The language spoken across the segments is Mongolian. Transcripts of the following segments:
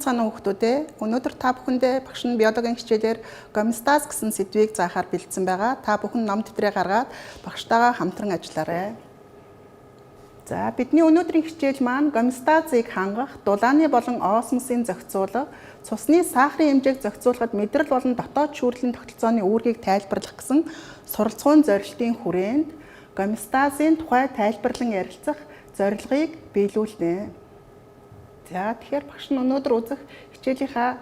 цаана хүүхдүүдээ өнөөдөр та бүхэндээ багш нь биологийн хичээлээр гомеостаз гэсэн сэдвийг заахаар бэлдсэн байгаа. Та бүхэн ном дэвтрээ гаргаад багштайгаа хамтран ажиллаарай. За бидний өнөөдрийн хичээл маань гомеостазыг хангах, дулааны болон осмосын зохицуулга, цусны сахарын хэмжээг зохицуулахад мэдрэл болон дотоод шүүрлийн тогтолцооны үүргийг тайлбарлах гэсэн суралцгуун зорилтын хүрээнд гомеостазын тухай тайлбарлан ярилцах зорилгыг биелүүлнэ. За тэгэхээр багш нь өнөөдөр үзэх хичээлийнхаа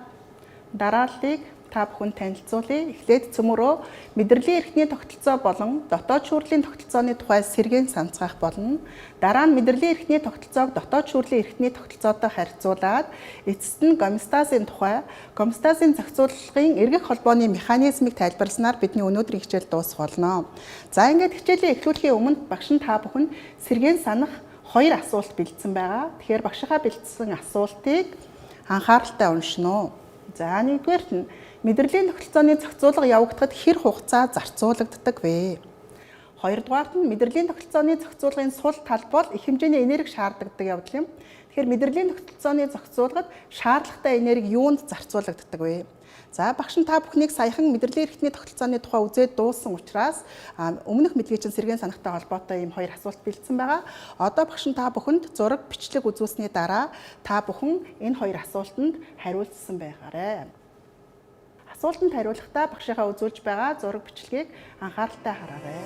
дарааллыг та бүхэнд танилцуулъя. Эхлээд цөмөрөө мэдрэлийн эрхтний тогтолцоо болон дотоод шүүрлийн тогтолцооны тухай сэргээн санацгаах болно. Дараа нь мэдрэлийн эрхтний тогтолцоог дотоод шүүрлийн эрхтний тогтолцоотой харьцуулаад эцэст нь гомеостазын тухай, гомеостазын зохицуулгын эргэх холбооны механизмыг тайлбарласнаар бидний өнөөдрийн хичээл дуусах болно. За ингээд хичээлээ эхлүүлэхийн өмнө багш нь та бүхэнд сэргээн санах хоёр асуулт бэлдсэн байгаа. Тэгэхээр багшийнхаа бэлдсэн асуултыг анхааралтай уншина уу. За нэгдүгээрт нь мэдрэлийн тогтолцооны зохицуулга явагдахад хэр хугацаа зарцуулагддаг вэ? Хоёрдугаарт нь мэдрэлийн тогтолцооны зохицуулгын сул тал бол их хэмжээний энерги шаарддаг явдал юм. Тэгэхээр мэдрэлийн тогтолцооны зохицуулгад шаардлагатай энерги юунд зарцуулагддаг вэ? За багш нь та бүхнийг саяхан мэдрэлийн эрхтний тогтолцооны тухай үзээд дууссан учраас өмнөх мэдгийчин сэргээн санахтай холбоотой ийм хоёр асуулт бэлдсэн байгаа. Одоо багш нь та бүхэнд зураг бичлэг үзүүлсний дараа та бүхэн энэ хоёр асуултанд хариулсан байгаарай. Асуултанд хариулахдаа багшийнхаа үзүүлж байгаа зураг бичлэгийг анхааралтай хараарай.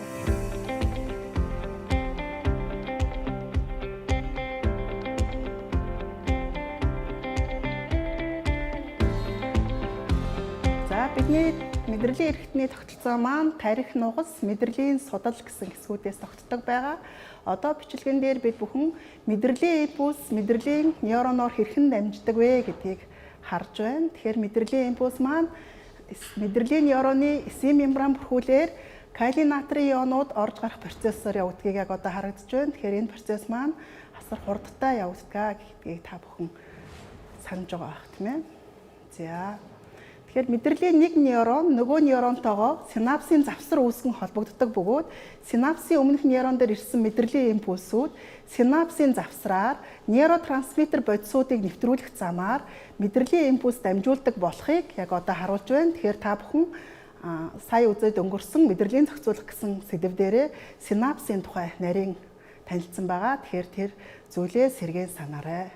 Бидний мэдрэлийн эрхтний тогтолцоо маань тарих нугас, мэдрэлийн судал гэсэн хэсгүүдээс тогтдог байгаа. Одоо бичлэгэн дээр бид бүхэн мэдрэлийн импульс, мэдрэлийн нейроноор хэрхэн дамждаг вэ гэдгийг харж байна. Тэгэхээр мэдрэлийн импульс маань мэдрэлийн нейроны эсийн мембран бүрхүүлээр калий натрийн ионууд орж гарах процессор явагдгийг яг одоо харагдаж байна. Тэгэхээр энэ процесс маань асар хурдтай явагддаг гэдгийг та бүхэн санаж байгаа бах тийм ээ. За тэгэхээр мэдрэлийн нэг нейрон нөгөө нейронтойгоо синапсын завсар үүсгэн холбогддог бөгөөд синапсын өмнөх нейрон дээр ирсэн мэдрэлийн импульсүүд синапсын завсраар нейротрансмиттер бодисуудыг нэвтрүүлэх замаар мэдрэлийн импульс дамжуулдаг болохыг яг одоо харуулж байна. Тэгэхээр та бүхэн сая үзээд өнгөрсөн мэдрэлийн зохицуулах гэсэн сэдв дээрээ синапсын тухай нарийн танилцсан байгаа. Тэгэхээр тэр зүйлээ сэргээн санаарай.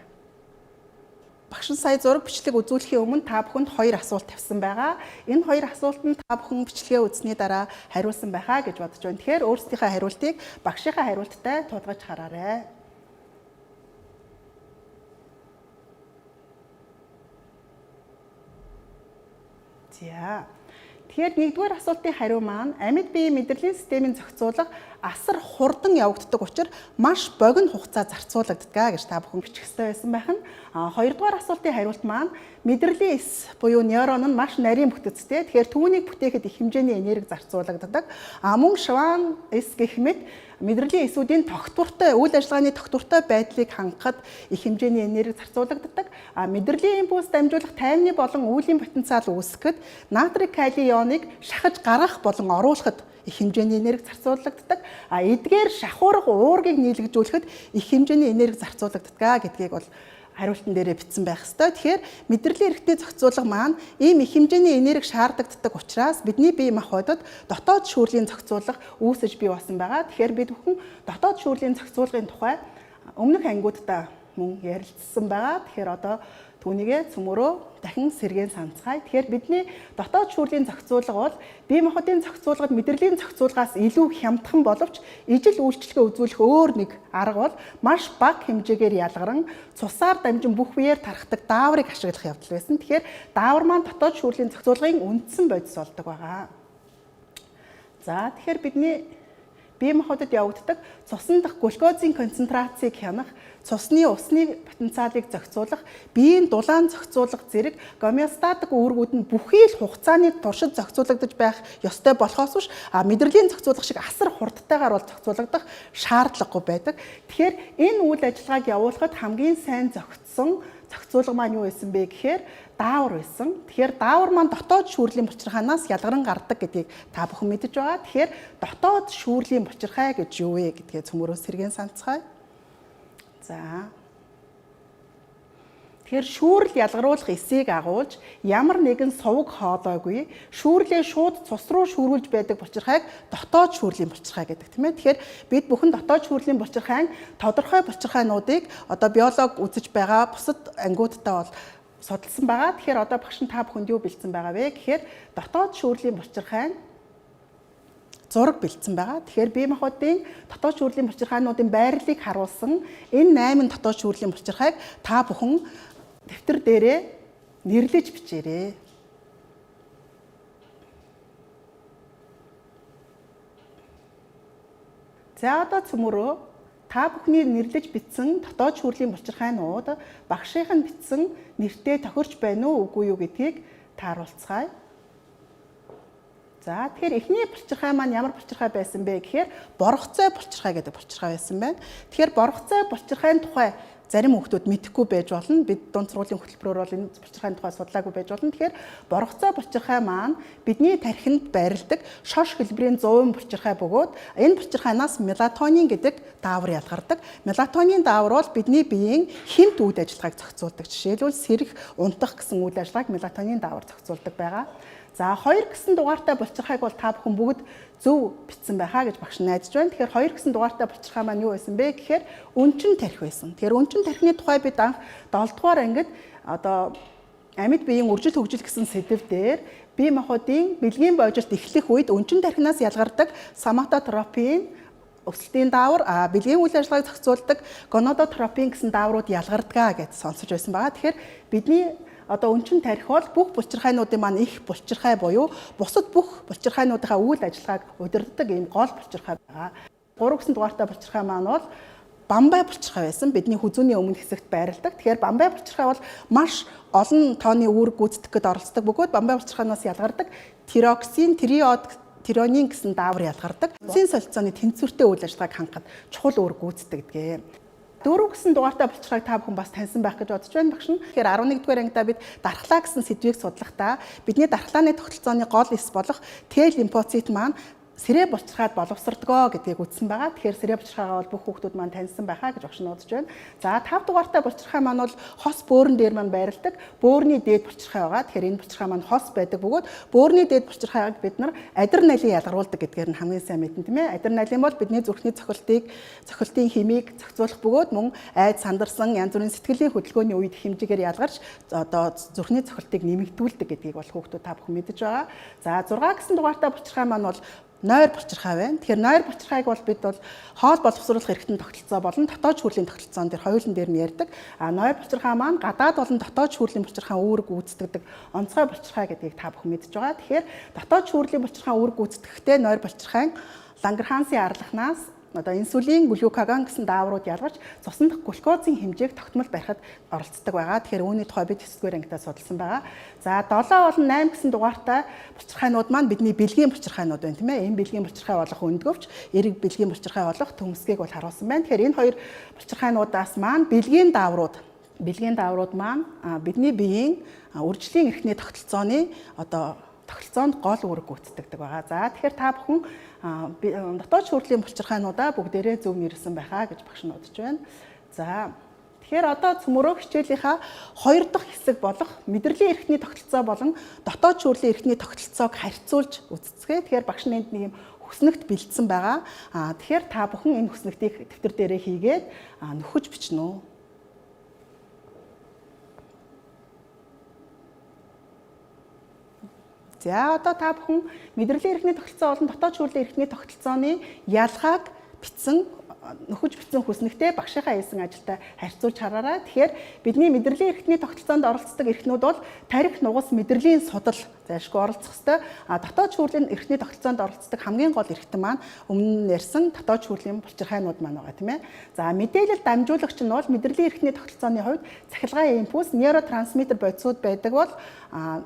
Багш нь сая зураг бичлэг үзүүлэхийн өмнө та бүхэнд хоёр асуулт тавьсан байгаа. Энэ хоёр асуултанд та бүхэн бичлэгээ үзсний дараа хариулсан байхаа гэж бодож байна. Тэгэхээр өөрсдийнхээ хариултыг багшийнхаа хариулттай тулгаж хараарай. За. Тэгэхээр нэгдүгээр асуултын хариу маань амьд биеийн мэдрэлийн системийн зохицуулга асар хурдан явагддаг учраас маш богино хугацаа зарцуулагддаг гэж та бүхэн бичих ёстой байсан байх нь. Хоёрдугаар асуултын хариулт маань мэдрэлийн эс буюу нейрон нь маш нарийн бүтэцтэй. Тэгэхээр түүнийг бүтээхэд их хэмжээний энерги зарцуулагддаг. Мөн шван эс гэх мэт мэдрэлийн эсүүдийн тогтвортой үйл ажиллагааны тогтвортой байдлыг хангахад их хэмжээний энерги зарцуулагддаг. Мэдрэлийн импульс дамжуулах таймны болон үүлийн потенциал үүсгэхэд натрий калий ионыг шахаж гаргах болон оруулахад их хэмжээний энерги зарцуулагддаг. Эдгээр шахуурах уургийг нийлэгжүүлэхэд их хэмжээний энерги зарцуулагддаг гэдгийг бол хариултан дээрээ бичсэн байх ёстой. Тэгэхээр мэдрэлийн эрхтний зохицуулга маань ийм их хэмжээний энерги шаарддаг учраас бидний бие махбодод дотоод шүүрлийн зохицуулга үүсэж бий болсон байгаа. Тэгэхээр бид бүхэн дотоод шүүрлийн зохицуулгын тухай өмнөх ангиудаа мөн ярилцсан байгаа. Тэгэхээр одоо түүнийгээ цөмөрөө дахин сэргээн санацгаая. Тэгэхээр бидний дотоод шүүрлийн зохицуулга бол бие махбодын зохицуулгад мэдрэлийн зохицуулгаас илүү хямдхан боловч ижил үйлчлэгээ үзүүлэх өөр нэг арга бол маш бага хэмжээгээр ялгаран цусаар дамжин бүх биеэр тархдаг дааврыг ашиглах явдал байсан. Тэгэхээр даавар маань дотоод шүүрлийн зохицуулгын үндсэн бодис болдог байгаа. За тэгэхээр бидний бие махбодод явагддаг цусны дах глюкозын концентрацийг хянах, цусны усны потенциалыг зохицуулах, биеийн дулаан зохицуулах зэрэг гомеостатик үүргүүд нь бүхий л хугацааны туршид зохицуулагдаж байх ёстой болохоос биш мэдрэлийн зохицуулах шиг асар хурдтайгаар бол зохицуулагдах шаардлагагүй байдаг. Тэгэхээр энэ үйл ажиллагааг явуулахад хамгийн сайн зохицсон зохицуулга маань юу байсан бэ гэхээр даавар байсан. Тэгэхээр даавар маань дотоод шүүрлийн булчирхаанаас ялгаран гардаг гэдгийг та бүхэн мэдэж байгаа. Тэгэхээр дотоод шүүрлийн булчирхай гэж юу вэ гэдгээ цөмөрөө сэргээн санацгаая. За. Тэгэхээр шүүрэл ялгаруулах эсийг агуулж ямар нэгэн сувг хоолойгүй шүүрлээ шууд цус руу шүүрүүлж байдаг булчирхайг дотоод шүүрлийн булчирхай гэдэг тийм ээ. Тэгэхээр бид бүхэн дотоод шүүрлийн булчирхайн тодорхой булчирхайнуудыг одоо биолог үзэж байгаа бусад ангиудтай бол судалсан байгаа. Тэгэхээр одоо багш нь та бүхэнд юу бэлдсэн байгаа вэ гэхээр дотоод шүүрлийн булчирхайн зураг бэлдсэн байгаа. Тэгэхээр бие махбодын дотоод шүүрлийн булчирхайнуудын байрлалыг харуулсан энэ 8 дотоод шүүрлийн булчирхайг та бүхэн дэвтэр дээрээ нэрлэж бичээрэй. За одоо цөмөрөө та бүхний нэрлэж бичсэн дотоод шүүрлийн булчирхайнууд багшийнх нь бичсэн нэртэй тохирч байна уу үгүй юу гэдгийг тааруулцгаая. За тэгэхээр эхний булчирхай маань ямар булчирхай байсан бэ гэхээр боргоцой булчирхай гэдэг булчирхай байсан байна. Тэгэхээр боргоцой булчирхайн тухай зарим хүмүүс мэдэхгүй байж болно. Бид дунд сургуулийн хөтөлбөрөөр бол энэ булчирхайн тухай судлаагүй байж болно. Тэгэхээр боргоцой булчирхай маань бидний тархинд байрладаг шош хэлбэрийн 100% булчирхай бөгөөд энэ булчирхайнаас мелатонин гэдэг даавар ялгардаг. Мелатонин даавар бол бидний биеийн хэмт үйл ажиллагааг зохицуулдаг. Жишээлбэл сэрэх, унтах гэсэн үйл ажиллагааг мелатонин даавар зохицуулдаг байгаа. За 2 гэсэн дугаартай булчирхайг бол та бүхэн бүгд зөв бичсэн байхаа гэж багш найдаж байна. Тэгэхээр 2 гэсэн дугаартай булчирхай маань юу байсан бэ гэхээр өнчин тархи байсан. Тэгэхээр өнчин тархины тухай бид анх 7 дугаар ангид одоо амьд биеийн үржил хөгжил гэсэн сэдэв дээр бие махбодын бэлгийн бойжилт эхлэх үед өнчин тархинаас ялгардаг соматотропин өсөлтийн даавар, бэлгийн үйл ажиллагааг зохицуулдаг гонадотропин гэсэн дааврууд ялгардгаа гэж сонсож байсан байгаа. Тэгэхээр бидний одоо өнчин тархи бол бүх булчирхайнуудын маань их булчирхай буюу бусад бүх булчирхайнуудынхаа үйл ажиллагааг удирддаг ийм гол булчирхай байгаа. 3 гэсэн дугаартай булчирхай маань бол бамбай булчирхай байсан. Бидний хүзүүний өмнөх хэсэгт байрладаг. Тэгэхээр бамбай булчирхай бол маш олон тооны үүрэг гүйцэтгэх гээд оролцдог бөгөөд бамбай булчирхайнаас ялгардаг тироксин, тиронин гэсэн даавар ялгардаг. Цэцэн солилцооны тэнцвэртэй үйл ажиллагааг хангахад чухал үүрэг гүйцэтгэдэг. 4 гэсэн дугаартай булчирхайг та бүхэн бас таньсан байх гэж бодож байна багш нь. Тэгэхээр 11-р ангидаа бид дархлаа гэсэн сэдвийг судлахдаа бидний дархлааны тогтолцооны гол эс болох Т лимфоцит маань сэрэ булчирхайд боловсрдгоо гэдгийг үзсэн байгаа. Тэгэхээр сэрэ булчирхайгаа бол бүх хүүхдүүд маань таньсан байхаа гэж багш нь бодож байна. За 5 дугаартай булчирхай маань бол хос бөөрөн дээр маань байрладаг. Бөөрийн дээд булчирхай байгаа. Тэгэхээр энэ булчирхай маань хос байдаг бөгөөд бөөрийн дээд булчирхайг бид нар адреналин ялгаруулдаг гэдгээр нь хамгийн сайн мэднэ тийм ээ. Адреналин бол бидний зүрхний цохилтын хэмийг зохицуулах бөгөөд мөн айд сандарсан янз бүрийн сэтгэлийн хөдөлгөөний үед хэмжээгээр ялгарч одоо зүрхний цохилтыг нэмэгдүүлдэг гэдгийг бол хүүхдүүд та бүхэн мэдэж байгаа. За 6 гэсэн дугаартай булчирхай маань бол нойр булчирхай байна. Тэгэхээр нойр булчирхайг бол бид бол хоол боловсруулах эрхтэн тогтолцоо болон дотоод шүүрлийн тогтолцоон дээр хоёулын дээр нь ярьдаг. Нойр булчирхай маань гадаад болон дотоод шүүрлийн булчирхай үүрэг гүйцэтгэдэг онцгой булчирхай гэдгийг та бүхэн мэдж байгаа. Тэгэхээр дотоод шүүрлийн булчирхай үүрэг гүйцэтгэхдээ нойр булчирхайн Лангерхансын арлахнаас одоо инсулин, глюкагон гэсэн дааврууд ялгарч цуснд глюкозын хэмжээг тогтмол барихад оролцдог байгаа. Тэгэхээр үүний тухай бид 9-р ангидаа судалсан байгаа. За 7 болон 8 гэсэн дугаартай булчирхайнууд маань бидний бэлгийн булчирхайнууд байна тийм ээ. Энэ бэлгийн булчирхай болох өндгөвч, эрэг бэлгийн булчирхай болох төмсгийг бол харуулсан байна. Тэгэхээр энэ хоёр булчирхайнуудаас маань бэлгийн дааврууд маань бидний биеийн үржлийн эрхний тогтолцооны одоо тогтолцоонд гол үүрэг гүйцэтгэдэг байгаа. За тэгэхээр та бүхэн дотоод шүүрлийн булчирхайнуудаа бүгдээрээ зөв нэрсэн байхаа гэж багш нь бодож байна. За тэгэхээр одоо цөмөрөө хичээлийнхаа 2 дахь хэсэг болох мэдрэлийн эрхний тогтолцоо болон дотоод шүүрлийн эрхний тогтолцоог харьцуулж үзцгээе. Тэгэхээр багш нь энд нэг юм хүснэгт бэлдсэн байгаа. Тэгэхээр та бүхэн энэ хүснэгтийг дэвтэр дээрээ хийгээд нөхөж бичнэ үү. За одоо та бүхэн мэдрэлийн эрхний тогтолцоо болон дотоод шүүрлийн эрхний тогтолцооны ялгааг нөхөж бичсэн хүснэгтэй багшийнхаа хийсэн ажилтай харьцуулж хараарай. Тэгэхээр бидний мэдрэлийн эрхний тогтолцоонд оролцдог эрхнүүд бол тарих, нугас, мэдрэлийн судал зайлшгүй оролцох ёстой. Дотоод шүүрлийн эрхний тогтолцоонд оролцдог хамгийн гол эрхтэн маань өмнө нь ярьсан дотоод шүүрлийн булчирхайнууд маань байгаа тийм ээ. За мэдээлэл дамжуулагч нь бол мэдрэлийн эрхний тогтолцооны хувьд цахилгаан импульс, нейротрансмиттер бодисууд байдаг бол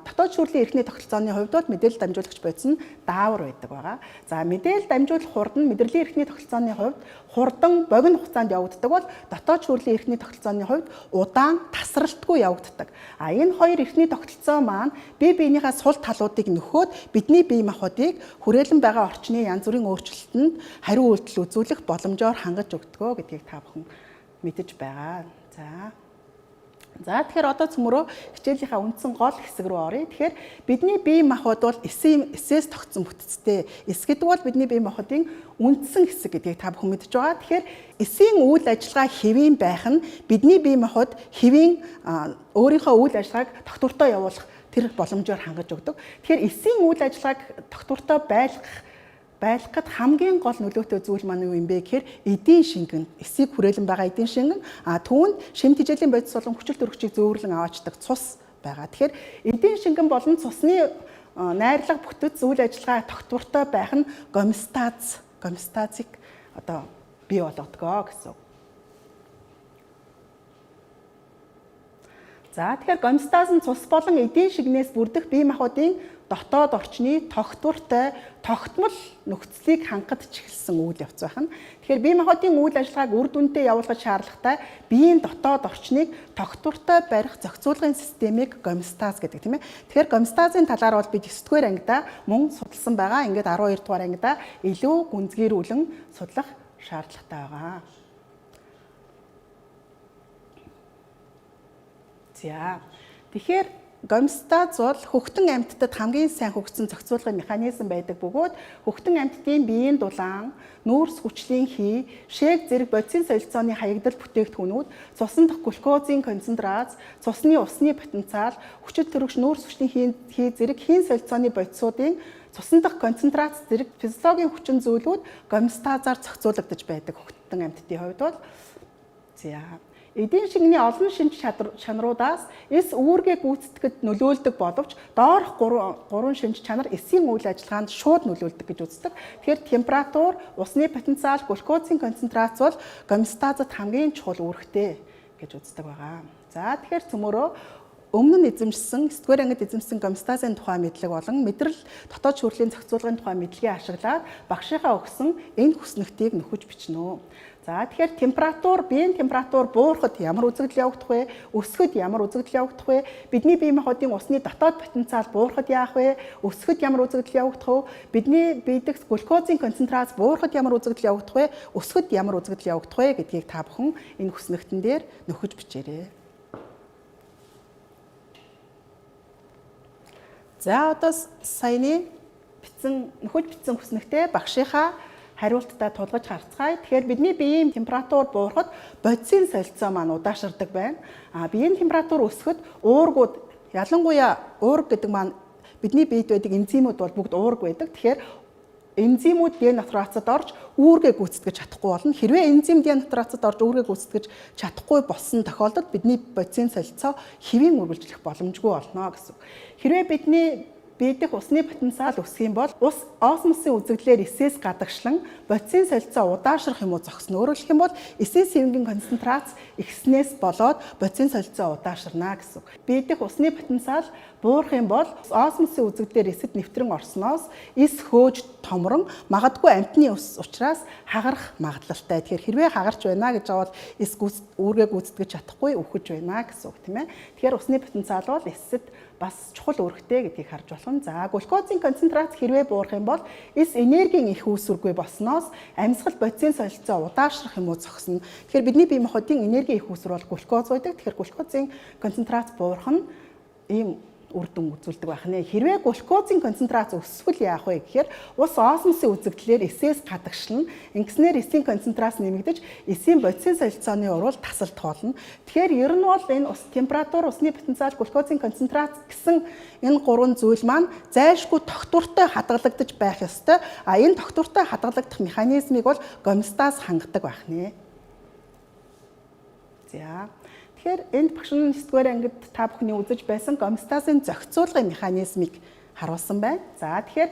дотоод шүүрлийн эрхний тогтолцооны хувьд бол мэдээлэл дамжуулагч бодис нь даавар байдаг байгаа. За мэдээлэл дамжуулах хурд нь мэдрэлийн эрхний тогтолцооны хувьд хурдан богино хугацаанд явагддаг бол дотоод шүүрлийн эрхний тогтолцооны хувьд удаан тасралтгүй явагддаг. Энэ хоёр эрхний тогтолцоо маань бие биенийхээ сул талуудыг нөхөөд бидний бие махбодыг хүрээлэн байгаа орчны янз бүрийн өөрчлөлтөнд хариу үйлдэл үзүүлэх боломжоор хангаж өгдөгөө гэдгийг та бүхэн мэдэж байгаа. За За тэгэхээр одоо цөмөрөө хичээлийнхаа үндсэн гол хэсэг рүү оръё. Тэгэхээр бидний бие махбод бол эсээс тогтсон бүтцтэй. Эс гэдэг бол бидний бие махбодын үндсэн хэсэг гэдгийг та бүхэн мэдж байгаа. Тэгэхээр эсийн үйл ажиллагаа хэвийн байх нь бидний бие махбод хэвийн өөрийнхөө үйл ажиллагааг тогтвортой явуулах тэр боломжоор хангаж өгдөг. Тэгэхээр эсийн үйл ажиллагааг тогтвортой байлгахад хамгийн гол нөлөөтэй зүйл маань юу юм бэ гэхээр эдийн шингэн, эсийг хүрээлэн байгаа эдийн шингэн, түүнд шимт хичээлийн бодис болон хүчил төрөгчийг зөөвөрлөн аваачдаг цус байгаа. Тэгэхээр эдийн шингэн болон цусны найрлага бүтэц үйл ажиллагаа тогтвортой байх нь гомеостазыг одоо бий болгодог гэсэн. За тэгэхээр гомеостаз нь цус болон эдийн шингэнээс бүрдэх бие махбодын дотоод орчны тогтмол нөхцөлийг хангад чиглэсэн үйл явц байх нь. Тэгэхээр бие махбодын үйл ажиллагааг үр дүндээ явуулах шаардлагатай биеийн дотоод орчныг тогтвортой барих зохицуулгын системийг гомеостаз гэдэг тийм ээ. Тэгэхээр гомеостазын талаар бол бид 9-р ангидаа мөн судалсан байгаа. Ингээд 12-р ангидаа илүү гүнзгийрүүлэн судлах шаардлагатай байгаа. За. Тэгэхээр гомеостаз бол хөхтөн амьтдад хамгийн сайн хөгжсөн зохицуулгын механизм байдаг бөгөөд хөхтөн амьтдын биеийн дулаан, нүүрс хүчлийн хий, шээг зэрэг бодисын солилцооны хаягдал бүтээгдэхүүнүүд, цусан дахь глюкозын концентрац, цусны усны потенциал, хүчил төрөгч нүүрс хүчлийн хий зэрэг хийн солилцооны бодисуудын цусан дахь концентрац зэрэг физиологийн хүчин зүйлүүд гомеостазаар зохицуулагдаж байдаг хөхтөн амьтдын хувьд бол эдийн шингэний олон шинж чанаруудаас эс үүргээ гүйцэтгэхэд нөлөөлдөг боловч доорх гурван шинж чанар эсийн үйл ажиллагаанд шууд нөлөөлдөг гэж үздэг. Тэгэхээр температур, усны потенциал, глюкозын концентрац бол гомеостазад хамгийн чухал үүрэгтэй гэж үздэг байгаа. За тэгэхээр цөмөрөө өмнө нь эзэмшсэн 9-р ангид эзэмшсэн гомеостазын тухай мэдлэг болон мэдрэл дотоод шүүрлийн зохицуулгын тухай мэдлэгийг ашиглаад багшийнхаа өгсөн энэ хүснэгтийг нөхөж бичнэ. За тэгэхээр температур, биеийн температур буурахад ямар үзэгдэл явагдах вэ? Өсөхөд ямар үзэгдэл явагдах вэ? Бидний бие махбодын усны дотоод потенциал буурахад яах вэ? Өсөхөд ямар үзэгдэл явагдах вэ? Бидний бие дэх глюкозын концентрац буурахад ямар үзэгдэл явагдах вэ? Өсөхөд ямар үзэгдэл явагдах вэ гэдгийг та бүхэн энэ хүснэгтэн дээр нөхөж бичээрэй. За одоо саяны нөхөж бичсэн хүснэгтээ багшийнхаа хариулттай тулгаж харцгаая. Тэгэхээр бидний биеийн температур буурахад бодисын солилцоо маань удаашрдаг байна. Биеийн температур өсөхөд уургууд, ялангуяа уурга гэдэг маань бидний биед байдаг энзимүүд бол бүгд уурга байдаг. Тэгэхээр энзимүүд денатурацид орж үүргээ гүйцэтгэж чадахгүй болно. Хэрвээ энзим денатурацид орж үүргээ гүйцэтгэж чадахгүй болсон тохиолдолд бидний бодисын солилцоо хэвийн үргэлжлэх боломжгүй болно гэсэн. Хэрвээ бидний бие дэх усны потенциал өсөх юм бол ус осмосын үзэгдлээр эсээс гадагшлан бодисын солилцоо удаашрах юм уу зогсно. Өөрөөр хэлэх юм бол эсийн сэвнгийн концентрац ихснээс болоод бодисын солилцоо удаашрна гэсэн. Бие дэх усны потенциал буурах юм бол осмосын үзэгдлээр эсэд нэвтрэн орсноос эс хөөж томрон магадгүй амтны ус учраас хагарах магадлалтай. Тэгэхээр хэрвээ хагарч байна гэж бол эс үүргээ гүйцэтгэж чадахгүй өвхөж байна гэсэн үг тийм ээ. Тэгэхээр усны потенциал бол эсэд бас чухал үүрэгтэй гэдгийг харж болох нь. За глюкозын концентрац хэрвээ буурах юм бол эс энергийн их үүсвэргүй болсноос амьсгал бодисын солилцоо удаашрах юм уу зогсно. Тэгэхээр бидний бие махбодын энергийн их үүсвэр бол глюкоз байдаг. Тэгэхээр глюкозын концентрац буурах нь ийм үр дүн үзүүлдэг байх нэ. Хэрвээ глюкозын концентрац өсвөл яах вэ гэхээр ус осмосын үзэгдлээр эсээс гадагшлна. Ингэснээр эсийн концентрац нэмэгдэж эсийн бодисын солилцооны урвал тасалдах болно. Тэгэхээр ер нь бол энэ ус температур, усны потенциал, глюкозын концентрац гэсэн энэ гурван зүйл маань зайлшгүй тогтвортой хадгалагдаж байх ёстой. Энэ тогтвортой хадгалагдах механизмыг бол гомеостаз хангадаг байх нэ. За тэгэхээр энд багш нь 9-р ангид та бүхний үзэж байсан гомеостазын зохицуулгын механизмыг харуулсан байна. За тэгэхээр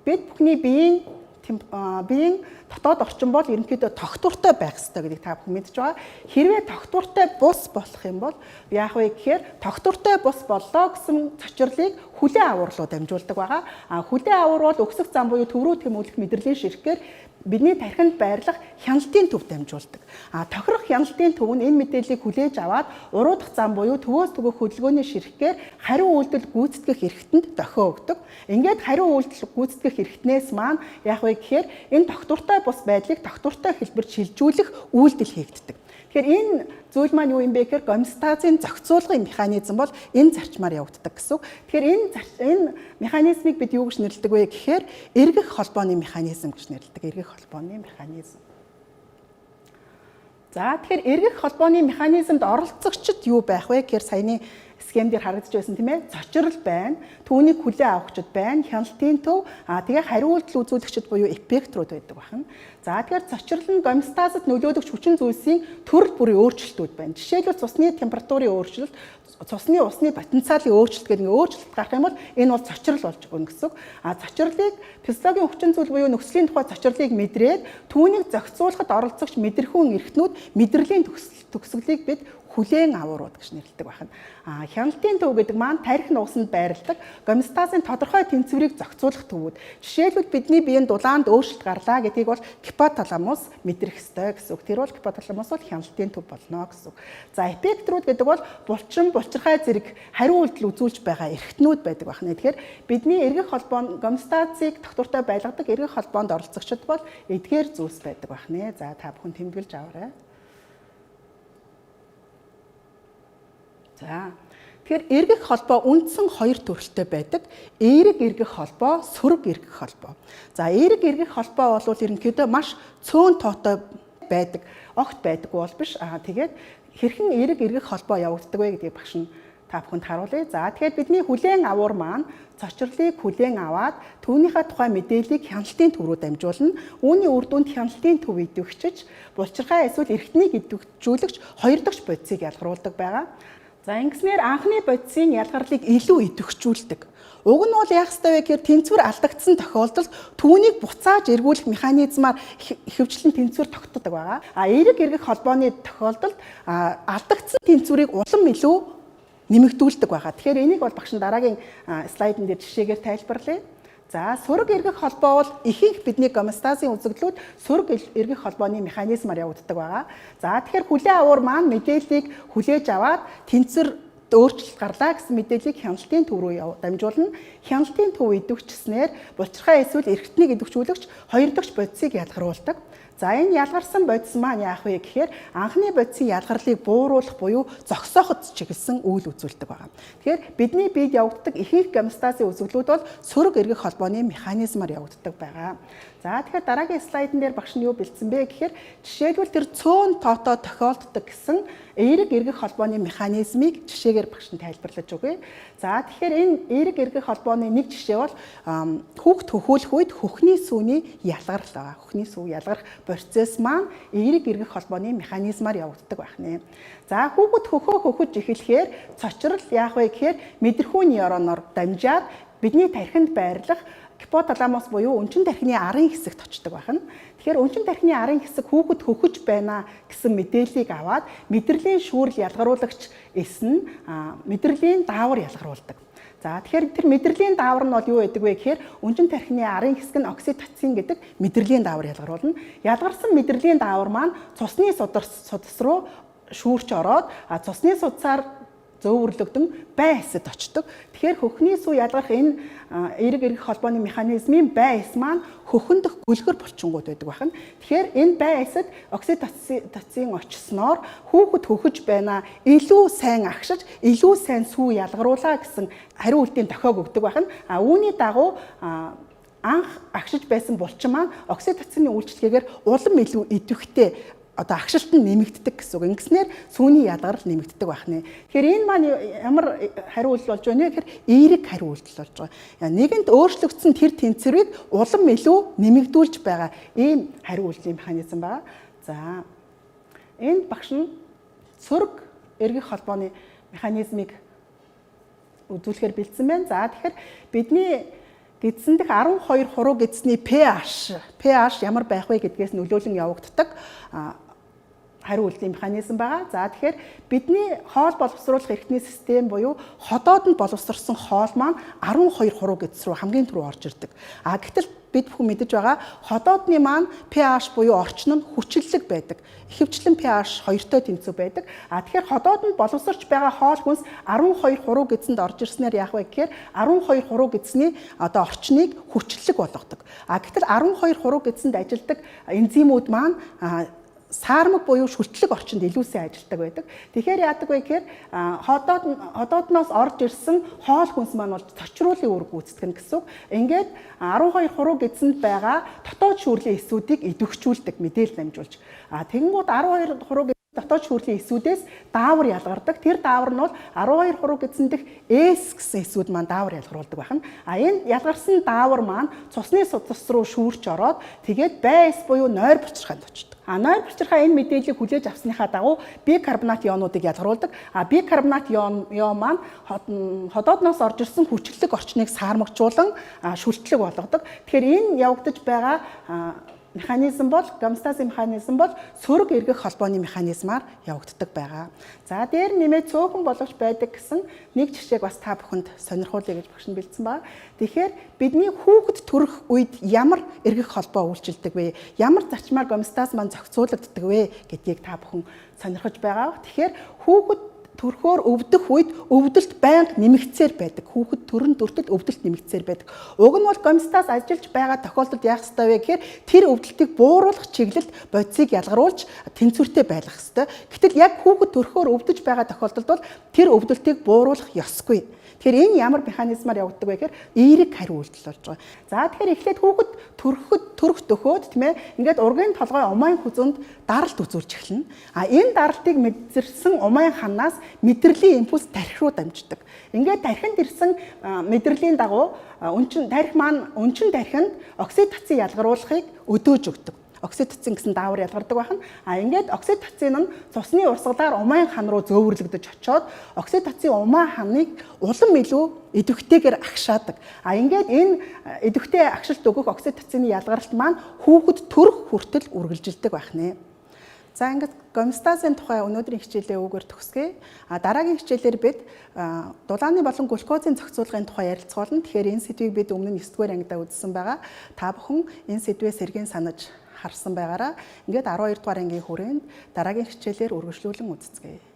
бид бүхний биеийн дотоод орчин бол ерөнхийдөө тогтвортой байх ёстой гэдгийг та бүхэн мэдж байгаа. Хэрвээ тогтвортой бус болох юм бол яах вэ гэхээр тогтвортой бус боллоо гэсэн цочрлыг хүлээн авуурлуу дамжуулдаг байгаа. Хүлээн авуур бол өксөх зам буюу төв рүү тэмүүлэх мэдрэлийн ширхгээр бидний тархинд байрлах хяналтын төв дамжуулдаг. Тохирох хяналтын төв нь энэ мэдээллийг хүлээж аваад уруу дахь зам буюу төвөөс төгөх хөдөлгөөний ширхгээр хариу үйлдэл гүйцэтгэх эрхтэнд дохио өгдөг. Ингээд хариу үйлдэл гүйцэтгэх эрхтнээс маань яах вэ гэхээр энэ тогтвортой бус байдлыг тогтвортой хэлбэрт шилжүүлэх үйлдэл хийгддэг. Тэгэхээр энэ зүйл маань юу юм бэ гэхээр гомеостазын зохицуулгын механизм бол энэ зарчмаар явагддаг гэсэн. Тэгэхээр энэ механизмыг бид юу гэж нэрлэдэг вэ гэхээр эргэх холбооны механизм гэж нэрлэдэг. Эргэх холбооны механизм. За тэгэхээр эргэх холбооны механизмд оролцогчд юу байх вэ гэхээр саяны схем дээр харагдаж байсан тийм ээ. Цочрол байна, түүнийг хүлээн авахчд байна, хяналтын төв, тэгээ хариултал үзүүлэгчд буюу эффектрүүд байдаг байна. За тэгэхээр цочрол нь гомеостазд нөлөөлөгч хүчин зүйлсийн төрөл бүрийн өөрчлөлтүүд байна. Жишээлбэл цусны температурын өөрчлөлт, цусны усны потенциалын өөрчлөлт гэх нэг өөрчлөлт гарах юм бол энэ бол цочрол болж өгнө гэсэн. Цочрлыг физиологийн хүчин зүйл буюу нөхцөлийн тухай цочрлыг мэдрээд түүнийг зохицуулахад оролцогч мэдрэхүүн эрхтнүүд мэдрэлийн төгсгөлийг бид хүлээн авуурууд гэж нэрлэдэг байна. Хяналтын төв гэдэг маань тарих нугасанд байрладаг гомеостазын тодорхой тэнцвэрийг зохицуулах төвүүд. Жишээлбэл бидний биеийн дулаанд өөрчлөлт гарлаа гэдгийг бол гипоталамус мэдрэх ёстой гэсэн үг. Тэр бол гипоталамус бол хяналтын төв болно гэсэн үг. За эффектрүүд гэдэг бол булчин, булчирхай зэрэг хариу үйлдэл үзүүлж байгаа эрхтнүүд байдаг байна. Тэгэхээр бидний эргэх холбоо гомеостазыг тогтвортой байлгадаг эргэх холбоонд оролцогчд бол эдгээр зүйлс байдаг байна. За та бүхэн тэмдэглэж аваарай. За тэгэхээр эргэх холбоо үндсэн хоёр төрөлтэй байдаг. Эерэг эргэх холбоо, сөрөг эргэх холбоо. За эерэг эргэх холбоо бол ерөнхийдөө маш цөөн тоотой байдаг. Огт байдаггүй бол биш. Тэгээд хэрхэн эерэг эргэх холбоо явагддаг вэ гэдгийг багш нь та бүхэнд харуулъя. За тэгэхээр бидний хүлээн авуур маань цочрлыг хүлээн аваад түүнийхээ тухай мэдээллийг хяналтын төв рүү дамжуулна. Үүний үр дүнд хяналтын төв идэвхжиж, булчирхай эсвэл эрхтнийг идэвхжүүлэгч хоёр дахь бодисыг ялгаруулдаг байгаа. За ингэснээр анхны бодисын ялгарлыг илүү идэвхжүүлдэг. Уг нь бол яах ёстой вэ гэхээр тэнцвэр алдагдсан тохиолдолд түүнийг буцааж эргүүлэх механизмаар ихэвчлэн тэнцвэр тогтдог байгаа. Эерэг эргэх холбооны тохиолдолд алдагдсан тэнцвэрийг улам илүү нэмэгдүүлдэг байгаа. Тэгэхээр энийг бол багш нь дараагийн слайдн дээр жишээгээр тайлбарлая. За сөрөг эргэх холбоо бол ихэнх бидний гомеостазын үзэгдлүүд сөрөг эргэх холбооны механизмаар явагддаг байгаа. За тэгэхээр хүлээн авуур маань мэдээллийг хүлээж аваад тэнцвэр өөрчлөлт гарлаа гэсэн мэдээллийг хяналтын төв рүү дамжуулна. Хяналтын төв идэвхжснээр булчирхай эсвэл эрхтнийг идэвхжүүлэгч хоёр дахь бодисыг ялгаруулдаг. За энэ ялгарсан бодис маань яах вэ гэхээр анхны бодисын ялгарлыг бууруулах буюу зогсооход чиглэсэн үйл үзүүлдэг байгаа. Тэгэхээр бидний биед явагддаг ихэнх гомеостазын үзэгдлүүд бол сөрөг эргэх холбооны механизмаар явагддаг байгаа. За тэгэхээр дараагийн слайдн дээр багш нь юу бэлдсэн бэ гэхээр жишээлбэл тэр цөөн тоотоо тохиолддог гэсэн эерэг эргэх холбооны механизмыг жишээгээр багш нь тайлбарлаж өгье. За тэгэхээр энэ эерэг эргэх холбооны нэг жишээ бол хүүхд хөхөөлөх үед хөхний сүүний ялгарл байгаа. Хөхний сүү ялгарх процесс маань эерэг эргэх холбооны механизмаар явагддаг байна. За хүүхэд хөхөж эхлэхээр цочрол яах вэ гэхээр мэдрэхүүн нейроноор дамжаад бидний тархинд байрлах гипоталамус буюу өнчин тархины арын хэсэгт очдог байна. Тэгэхээр өнчин тархины арын хэсэг хүүхэд хөхөж байна гэсэн мэдээллийг аваад мэдрэлийн шүүрэл ялгаруулагч эс нь мэдрэлийн даавар ялгаруулдаг. За тэгэхээр тэр мэдрэлийн даавар нь бол юу байдаг вэ гэхээр өнчин тархины арын хэсэг нь окситоцин гэдэг мэдрэлийн даавар ялгаруулна. Ялгарсан мэдрэлийн даавар маань цусны судас руу шүүрч ороод цусны судсаар зөөвөрлөгдөн бай эсэд очдог. Тэгэхээр хөхний сүү ялгарх энэ эерэг эргэх холбооны механизмын бай эс маань хөхөндөх гүлгэр булчингууд байдаг байна. Тэгэхээр энэ бай эсэд окситоцин очсноор хүүхэд хөхөж байна, илүү сайн агшиж, илүү сайн сүү ялгаруулаа гэсэн хариу үйлдлийн дохиог өгдөг байна. Үүний дагуу анх агшиж байсан булчин маань окситоцины үйлчлэгээр улам илүү идэвхтэй агшилт нь нэмэгддэг гэсэн үг. Ингэснээр сүүний ялгарл нэмэгддэг байна. Тэгэхээр энэ маань ямар хариу үйлдэл болж байна вэ гэхээр эерэг хариу үйлдэл болж байгаа. Нэгэнд өөрчлөгдсөн тэр тэнцвэрийг улам илүү нэмэгдүүлж байгаа ийм хариу үйлдэлийн механизм байна. За энэ багш нь сөрөг эргэх холбооны механизмыг үзүүлэхээр бэлдсэн байна. За тэгэхээр бидний гидсэн дэх 12 хуруу гидсний pH ямар байх вэ гэдгээс нөлөөлөн явагддаг хариу үйлдэлийн механизм байгаа. За тэгэхээр бидний хоол боловсруулах эрхтний систем буюу ходоодонд боловсрсон хоол маань 12 хуруу гидс рүү хамгийн түрүү орж ирдэг. Гэтэл бид бүхэн мэдэж байгаа ходоодны маань pH буюу орчин нь хүчлэлэг байдаг. Ихэвчлэн pH 2-той тэнцүү байдаг. Тэгэхээр ходоодонд боловсрч байгаа хоол хүнс 12 хуруу гидсэнд орж ирснээр яах вэ гэхээр 12 хуруу гидсний орчныг хүчлэлэг болгодог. Гэтэл 12 хуруу гидсэнд ажилладаг энзимүүд маань саармаг буюу шүлтлэг орчинд илүү сайн ажилладаг байдаг. Тэгэхээр яадаг вэ гэхээр ходоодноос орж ирсэн хоол хүнс маань бол цочруулын үр гүйцэтгэн гэсэн үг. Ингээд 12 хуруу эзэнд байгаа дотоод шүүрлийн эсүүдийг идэвхжүүлдэг мэдээлэл намжуулж. Тэгэнгүүт 12 хуруу дотоод шүүрлийн эсүүдээс даавар ялгардаг. Тэр даавар нь бол 12 хуруу эзэн дэх S гэсэн эсүүд маань даавар ялгаруулдаг байна. Энэ ялгарсан даавар маань цусны цус руу шүүрч ороод тэгээд байс буюу нойр булчирхайд очдог. Нойр булчирхай энэ мэдээллийг хүлээж авсныхаа дагуу бикарбонат ионуудыг ялгаруулдаг. Бикарбонат ион маань ходоодноос орж ирсэн хүчлэг орчныг саармагчуулан шүлтлэг болгодог. Тэгэхээр энэ явагдаж байгаа механизм бол гомеостазийн механизм бол сөрөг эргэх холбооны механизмаар явагддаг байгаа. За дээр нэмээд цөөхөн болгож байдаг гэсэн нэг жишээг бас та бүхэнд сонирхуулъя гэж багш нь бэлдсэн байна. Тэгэхээр бидний хүүхэд төрөх үед ямар эргэх холбоо үйлчилдэг вэ? Ямар зарчмаар гомеостаз маань зохицуулагддаг вэ гэдгийг та бүхэн сонирхож байгаа. Тэгэхээр хүүхэд төрхөөр өвдөх үед өвдөлт байнга нэмэгцээр байдаг. Хүүхэд төрн дүртэд өвдөлт нэмэгцээр байдаг. Уг нь бол гомеостаз ажиллаж байгаа тохиолдолд яах ёстой вэ гэхээр тэр өвдөлтийг бууруулах чиглэлд бодисыг ялгаруулж тэнцвэртэй байлгах ёстой. Гэтэл яг хүүхэд төрхөөр өвдөж байгаа тохиолдолд бол тэр өвдөлтийг бууруулах ёсгүй. Тэгэхээр энэ ямар механизмаар явагддаг вэ гэхээр эерэг хариу үйлдэл болж байгаа. За тэгэхээр эхлээд хүүхэд төрөх дөхөөд тийм ээ ингээд ургийн толгой умайн хүзүнд даралт үзүүлж эхэлнэ. Энэ даралтыг мэдэрсэн умайн ханаас мэдрэлийн импульс тархи руу дамждаг. Ингээд тархинд ирсэн мэдрэлийн дагуу өнчин тархинд окситоцин ялгаруулахыг өдөөж өгдөг. Окситоцин гэсэн даавар ялгардаг байна. Ингээд окситоцин нь цусны урсгалаар умайн хан руу зөөвөрлөгдөж очоод окситоцин умайн ханыг улам илүү идэвхтэйгээр агшаадаг. Ингээд энэ идэвхтэй агшилт өгөх окситоцины ялгаралт маань хүүхэд төрөх хүртэл үргэлжилдэг байна. За ингээд гомеостазын тухай өнөөдрийн хичээлээ өгөр төгсгөе. Дараагийн хичээлээр бид дулааны болон глюкозын зохицуулгын тухай ярилцгаулна. Тэгэхээр энэ сэдвийг бид өмнө нь 9-р ангидаа үзсэн байгаа. Та бүхэн энэ сэдвээс сэргийн санаж харсан байгаараа ингээд 12 дугаар ангийн хүрээнд дараагийн хичээлээр үргэлжлүүлэн үзцгээе.